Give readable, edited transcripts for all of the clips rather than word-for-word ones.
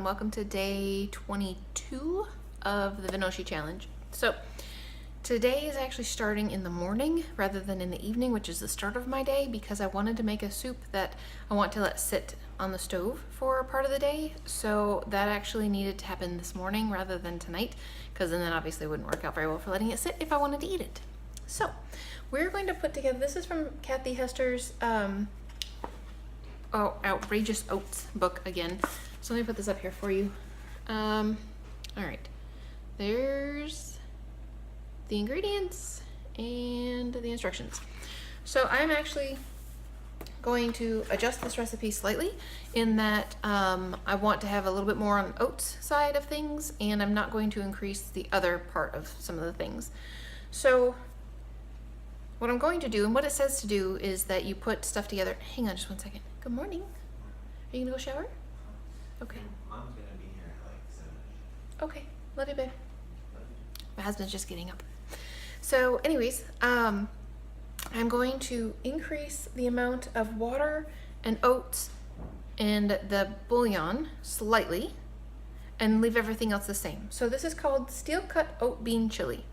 and welcome to day 22 of the VinOChiA challenge. So today is actually starting in the morning rather than in the evening, which is the start of my day, because I wanted to make a soup that I want to let sit on the stove for part of the day. So that actually needed to happen this morning rather than tonight, because then obviously it wouldn't work out very well for letting it sit if I wanted to eat it. So we're going to put together, this is from Hester's Outrageous Oats book again. So let me put this up here for you. All right, there's the ingredients and the instructions. So I'm actually going to adjust this recipe slightly in that I want to have a little bit more on the oats side of things, and I'm not going to increase the other part of some of the things. So what I'm going to do, and what it says to do, is that you put stuff together. Hang on just one second. Good morning. Are you gonna go shower? Okay. Mom's gonna be here at like 7-ish. Okay. Love you, babe. My husband's just getting up. So anyways, I'm going to increase the amount of water and oats and the bouillon slightly and leave everything else the same. So this is called steel cut oat bean chili.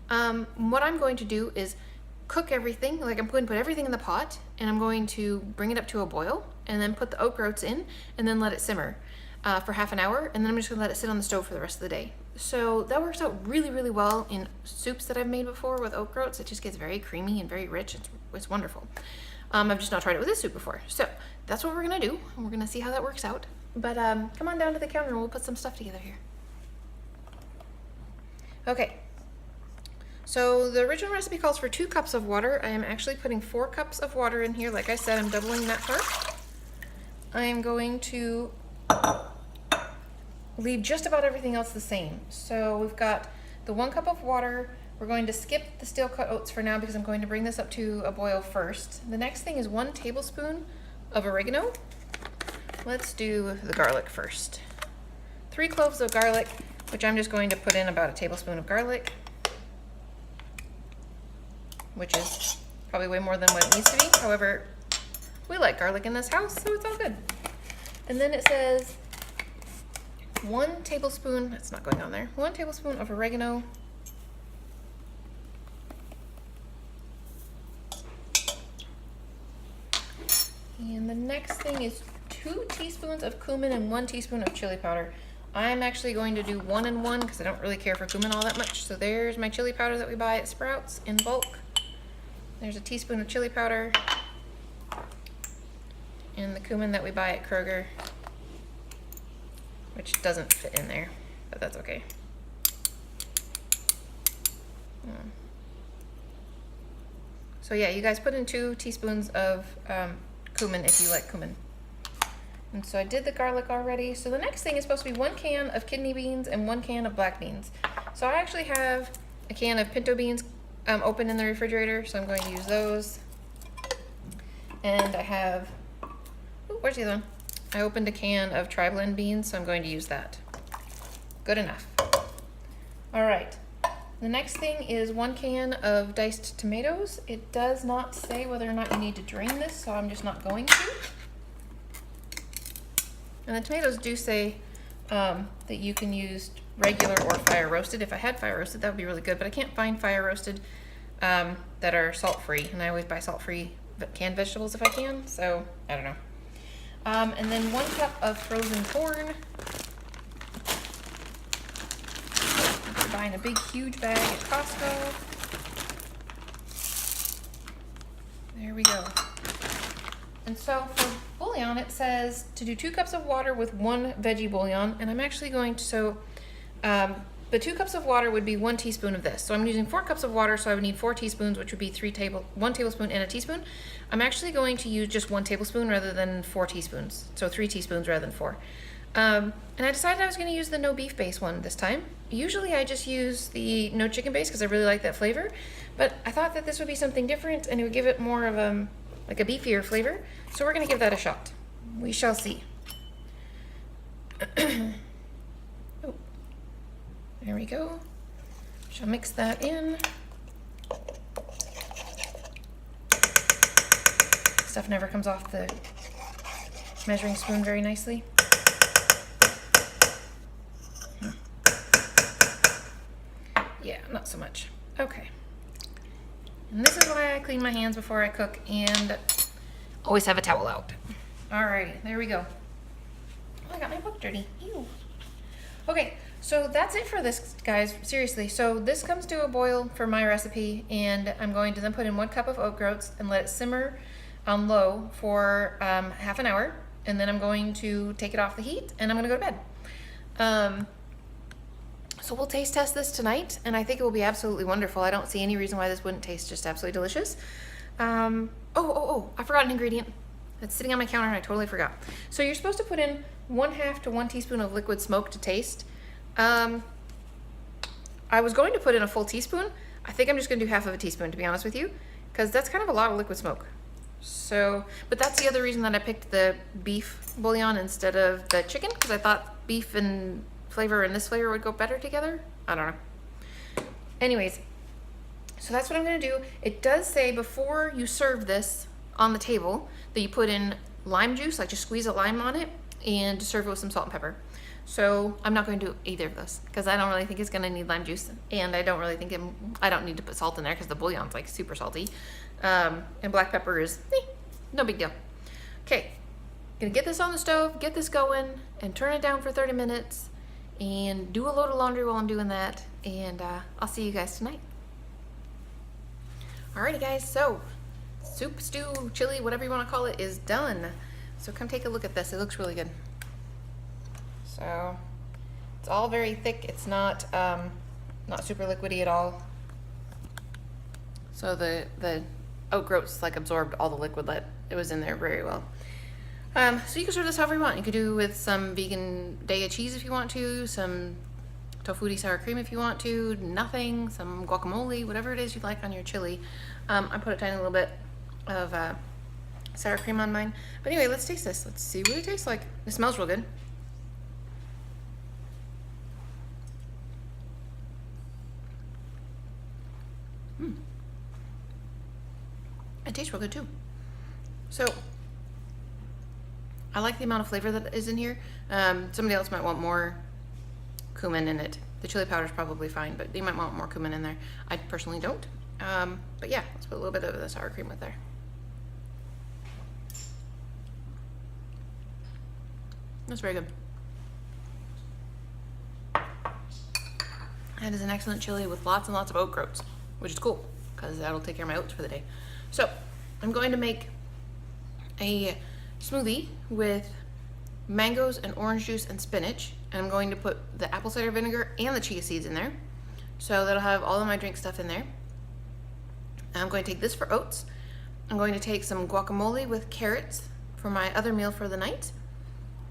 What I'm going to do is cook everything, like I'm going to put everything in the pot, and I'm going to bring it up to a boil and then put the oat groats in and then let it simmer for half an hour, and then I'm just gonna let it sit on the stove for the rest of the day. So that works out really, really well in soups that I've made before with oat groats. It just gets very creamy and very rich. It's wonderful. I've just not tried it with this soup before. So that's what we're gonna do, and we're gonna see how that works out. But come on down to the counter and we'll put some stuff together here. Okay. So the original recipe calls for 2 cups of water. I am actually putting 4 cups of water in here. Like I said, I'm doubling that part. I am going to leave just about everything else the same. So we've got the 1 cup of water. We're going to skip the steel cut oats for now because I'm going to bring this up to a boil first. The next thing is 1 tablespoon of oregano. Let's do the garlic first. 3 cloves of garlic, which I'm just going to put in about a tablespoon of garlic, which is probably way more than what it needs to be. However, we like garlic in this house, so it's all good. And then it says 1 tablespoon, that's not going on there, 1 tablespoon of oregano. And the next thing is 2 teaspoons of cumin and 1 teaspoon of chili powder. I'm actually going to do 1 and 1 because I don't really care for cumin all that much. So there's my chili powder that we buy at Sprouts in bulk. There's a teaspoon of chili powder and the cumin that we buy at Kroger, which doesn't fit in there, but that's okay. So yeah, you guys put in 2 teaspoons of cumin if you like cumin. And so I did the garlic already. So the next thing is supposed to be 1 can of kidney beans and 1 can of black beans. So I actually have a can of pinto beans open in the refrigerator, so I'm going to use those. And I have, where's the other one? I opened a can of tri-blend beans, so I'm going to use that. Good enough. All right. The next thing is 1 can of diced tomatoes. It does not say whether or not you need to drain this, so I'm just not going to. And the tomatoes do say that you can use regular or fire roasted. If I had fire roasted, that would be really good, but I can't find fire roasted that are salt-free, and I always buy salt-free canned vegetables if I can, so I don't know. And then 1 cup of frozen corn. I'm buying a big, huge bag at Costco. There we go. And so for bouillon, it says to do 2 cups of water with 1 veggie bouillon, and I'm actually going to, so the 2 cups of water would be 1 teaspoon of this. So I'm using 4 cups of water, so I would need 4 teaspoons, which would be 1 tablespoon and a teaspoon. I'm actually going to use just 1 tablespoon rather than 4 teaspoons. So 3 teaspoons rather than 4. And I decided I was going to use the no beef base one this time. Usually I just use the no chicken base because I really like that flavor, but I thought that this would be something different and it would give it more of like a beefier flavor. So we're going to give that a shot. We shall see. Oh, there we go. Shall mix that in. Stuff never comes off the measuring spoon very nicely. not so much. Okay. And this is why I clean my hands before I cook and always have a towel out. Alrighty, there we go. Oh, I got my book dirty. Ew. Okay, so that's it for this, guys. Seriously. So this comes to a boil for my recipe, and I'm going to then put in 1 cup of oat groats and let it simmer on low for half an hour, and then I'm going to take it off the heat, and I'm going to go to bed. So we'll taste test this tonight, and I think it will be absolutely wonderful. I don't see any reason why this wouldn't taste just absolutely delicious. Oh, I forgot an ingredient. It's sitting on my counter and I totally forgot. So you're supposed to put in 1/2 to 1 teaspoon of liquid smoke to taste. I was going to put in a full teaspoon. I think I'm just gonna do 1/2 of a teaspoon, to be honest with you, because that's kind of a lot of liquid smoke. So, but that's the other reason that I picked the beef bouillon instead of the chicken, because I thought beef and flavor and this flavor would go better together. I don't know. Anyways, so that's what I'm gonna do. It does say before you serve this on the table that you put in lime juice, like just squeeze a lime on it and serve it with some salt and pepper. So I'm not going to do either of those because I don't really think it's gonna need lime juice, and I don't really think I don't need to put salt in there because the bouillon's like super salty. And black pepper is no big deal. Okay, gonna get this on the stove, get this going, and turn it down for 30 minutes, and do a load of laundry while I'm doing that, and I'll see you guys tonight. Alrighty guys, so soup, stew, chili, whatever you want to call it, is done. So come take a look at this. It looks really good. So it's all very thick. It's not super liquidy at all. So the oat groats like absorbed all the liquid that it was in there very well. So you can serve this however you want. You could do with some vegan Daiya cheese if you want to, some tofu sour cream if you want to, nothing, some guacamole, whatever it is you like on your chili. I put a tiny little bit of sour cream on mine. But anyway, let's taste this. Let's see what it tastes like. It smells real good. It tastes real good too. So I like the amount of flavor that is in here. Somebody else might want more cumin in it. The chili powder is probably fine, but you might want more cumin in there. I personally don't. But yeah, let's put a little bit of the sour cream with there. That's very good. That is an excellent chili with lots and lots of oat groats, which is cool because that'll take care of my oats for the day. So I'm going to make a smoothie with mangoes and orange juice and spinach, and I'm going to put the apple cider vinegar and the chia seeds in there. So that'll have all of my drink stuff in there. And I'm going to take this for oats. I'm going to take some guacamole with carrots for my other meal for the night.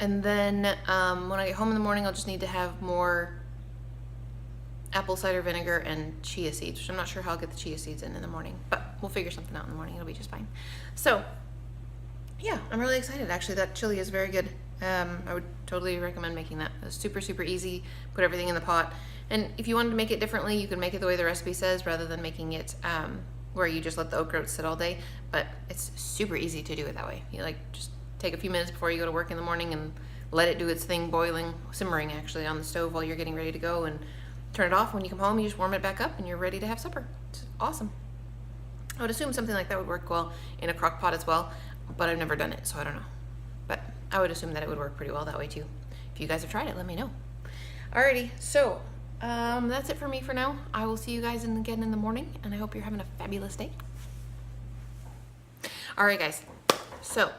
And then when I get home in the morning, I'll just need to have more apple cider vinegar and chia seeds, which I'm not sure how I'll get the chia seeds in the morning, but we'll figure something out in the morning. It'll be just fine. So yeah, I'm really excited. Actually, that chili is very good. I would totally recommend making that. It's super, super easy. Put everything in the pot. And if you wanted to make it differently, you could make it the way the recipe says rather than making it where you just let the oat groats sit all day. But it's super easy to do it that way. You like just take a few minutes before you go to work in the morning and let it do its thing, boiling, simmering actually on the stove while you're getting ready to go, and turn it off. When you come home, you just warm it back up and you're ready to have supper. It's awesome. I would assume something like that would work well in a crock pot as well, but I've never done it, so I don't know. But I would assume that it would work pretty well that way too. If you guys have tried it, let me know. Alrighty, so that's it for me for now. I will see you guys again in the morning, and I hope you're having a fabulous day. Alright guys, so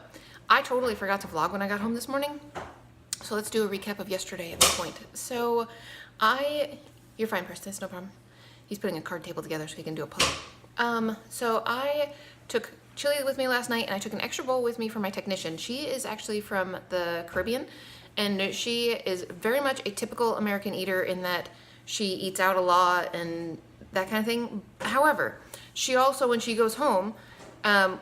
I totally forgot to vlog when I got home this morning. So let's do a recap of yesterday at this point. So you're fine, Preston, it's no problem. He's putting a card table together so he can do a puzzle. So I took chili with me last night, and I took an extra bowl with me for my technician. She is actually from the Caribbean, and she is very much a typical American eater in that she eats out a lot and that kind of thing. However, she also, when she goes home,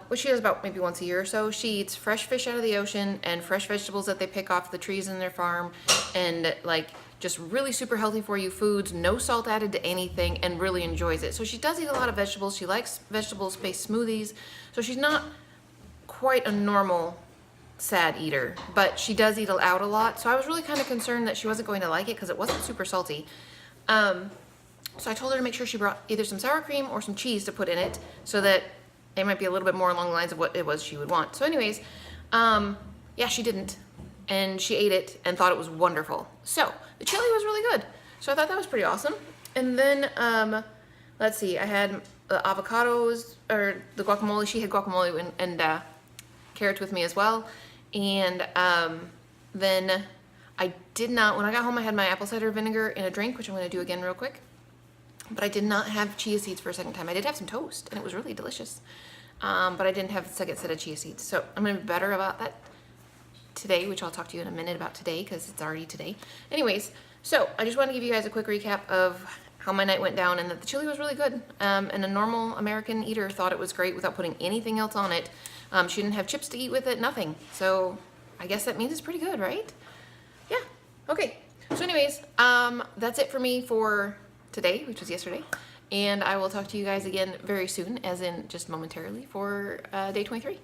which she does about maybe once a year or so, she eats fresh fish out of the ocean and fresh vegetables that they pick off the trees in their farm, and like just really super healthy for you foods, no salt added to anything, and really enjoys it. So she does eat a lot of vegetables. She likes vegetables-based smoothies. So she's not quite a normal sad eater, but she does eat out a lot. So I was really kind of concerned that she wasn't going to like it because it wasn't super salty. So I told her to make sure she brought either some sour cream or some cheese to put in it so that it might be a little bit more along the lines of what it was she would want. So anyways, yeah, she didn't. And she ate it and thought it was wonderful. So the chili was really good. So I thought that was pretty awesome. And then, let's see, I had the avocados, or the guacamole. She had guacamole and carrots with me as well. And then I did not, when I got home, I had my apple cider vinegar in a drink, which I'm going to do again real quick. But I did not have chia seeds for a second time. I did have some toast, and it was really delicious. But I didn't have a second set of chia seeds. So I'm going to be better about that today, which I'll talk to you in a minute about today, because it's already today. Anyways, so I just want to give you guys a quick recap of how my night went down, and that the chili was really good. And a normal American eater thought it was great without putting anything else on it. She didn't have chips to eat with it, nothing. So I guess that means it's pretty good, right? Yeah, okay. So anyways, that's it for me for today, which was yesterday. And I will talk to you guys again very soon, as in just momentarily, for day 23.